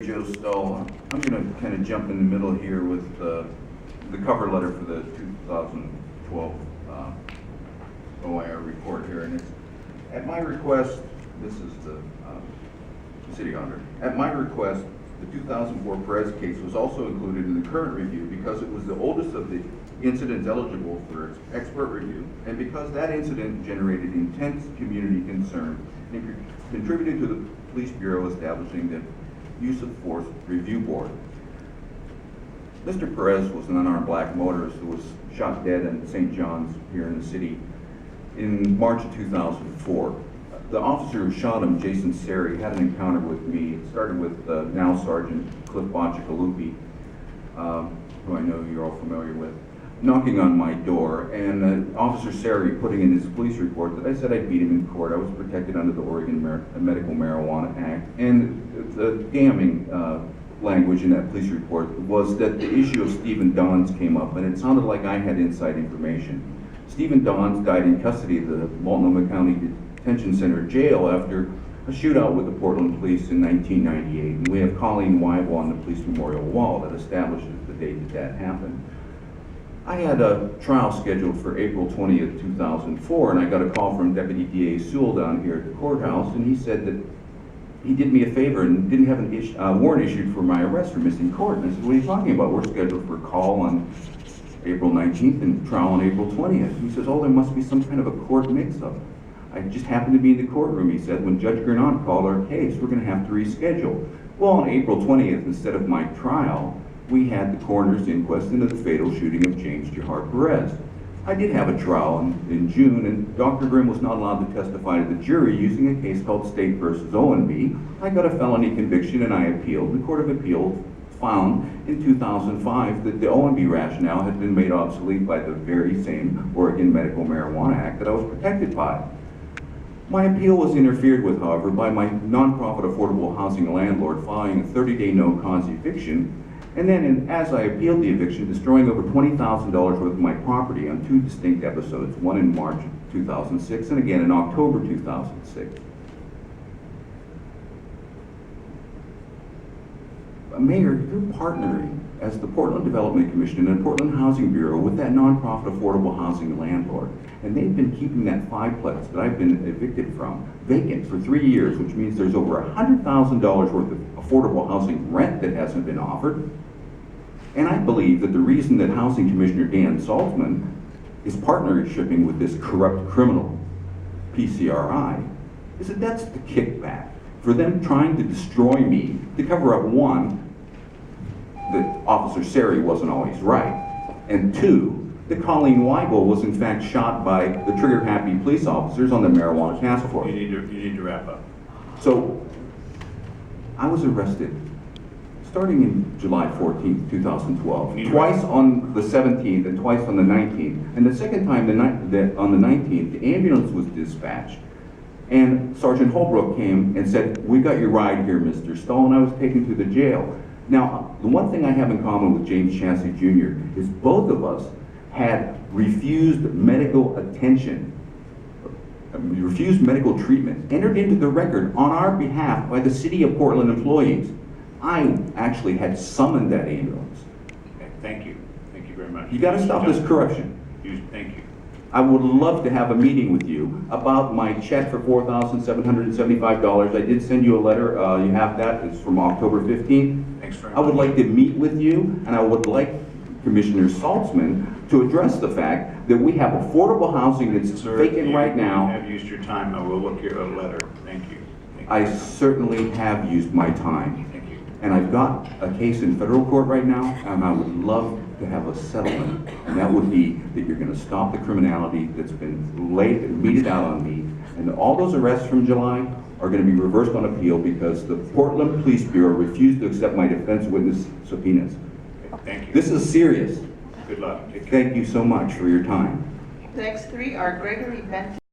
Joe Stull. I'm going to kind of jump in the middle here with the cover letter for the 2012 OIR report here, and it's at my request. This is the city auditor. At my request, the 2004 Perez case was also included in the current review because it was the oldest of the incidents eligible for expert review, and because that incident generated intense community concern and contributed to the Police Bureau establishing the Use of Force Review Board. Mr. Perez was an unarmed black motorist who was shot dead in St. John's here in the city in March of 2004. The officer who shot him, Jason Sery, had an encounter with me. It started with now Sergeant Cliff Boccicalupi, who I know you're all familiar with, knocking on my door, and Officer Sery putting in his police report that I said I beat him in court. I was protected under the Oregon Medical Marijuana Act, and the damning language in that police report was that the issue of Stephen Dons came up, and it sounded like I had inside information. Stephen Dons died in custody of the Multnomah County Detention Center jail after a shootout with the Portland Police in 1998, and we have Colleen on the police memorial wall that establishes the date that happened. I had a trial scheduled for April 20th, 2004, and I got a call from Deputy DA Sewell down here at the courthouse, and he said that he did me a favor and didn't have a warrant issued for my arrest for missing court. And I said, what are you talking about? We're scheduled for a call on April 19th and trial on April 20th. He says, oh, there must be some kind of a court mix-up. I just happened to be in the courtroom, he said, when Judge Gernot called our case. We're going to have to reschedule. Well, on April 20th, instead of my trial, we had the coroner's inquest into the fatal shooting of James Jahar Perez. I did have a trial in June, and Dr. Grimm was not allowed to testify to the jury using a case called State versus O&B. I got a felony conviction and I appealed. The Court of Appeal found in 2005 that the O&B rationale had been made obsolete by the very same Oregon Medical Marijuana Act that I was protected by. My appeal was interfered with, however, by my nonprofit affordable housing landlord filing a 30-day no-cause eviction, and then as I appealed the eviction, destroying over $20,000 worth of my property on two distinct episodes, one in March 2006 and again in October 2006. Mayor, you're partnering as the Portland Development Commission and the Portland Housing Bureau with that nonprofit affordable housing landlord. And they've been keeping that fiveplex that I've been evicted from vacant for 3 years, which means there's over $100,000 worth of affordable housing rent that hasn't been offered. And I believe that the reason that Housing Commissioner Dan Saltzman is partnering with this corrupt criminal, PCRI, is that that's the kickback for them trying to destroy me to cover up, one, that Officer Sery wasn't always right, and two, that Colleen Weigel was in fact shot by the trigger-happy police officers on the marijuana task force. You need to wrap up. So, I was arrested starting in July 14th, 2012, twice on the 17th and twice on the 19th, and the second time on the 19th, the ambulance was dispatched, and Sergeant Holbrook came and said, we got your ride here, Mr. Stull, and I was taken to the jail. Now, the one thing I have in common with James Chassie Jr. is both of us had refused medical attention, refused medical treatment, entered into the record on our behalf by the City of Portland employees. I actually had summoned that ambulance. Okay, thank you. Thank you very much. You got to stop this corruption. Thank you. I would love to have a meeting with you about my check for $4,775. I did send you a letter. You have that. It's from October 15th. Thanks very much. I would like to meet with you, and I would like Commissioner Saltzman to address the fact that we have affordable housing that's vacant right now. You have used your time. I will look your letter. Thank you. Thank you. I certainly have used my time. Thank you. And I've got a case in federal court right now, and I would love to have a settlement, and that would be that you're going to stop the criminality that's been meted out on me, and all those arrests from July are going to be reversed on appeal because the Portland Police Bureau refused to accept my defense witness subpoenas. Okay, thank you. This is serious. Good luck. Take care. Thank you so much for your time. The next three are Gregory Benton.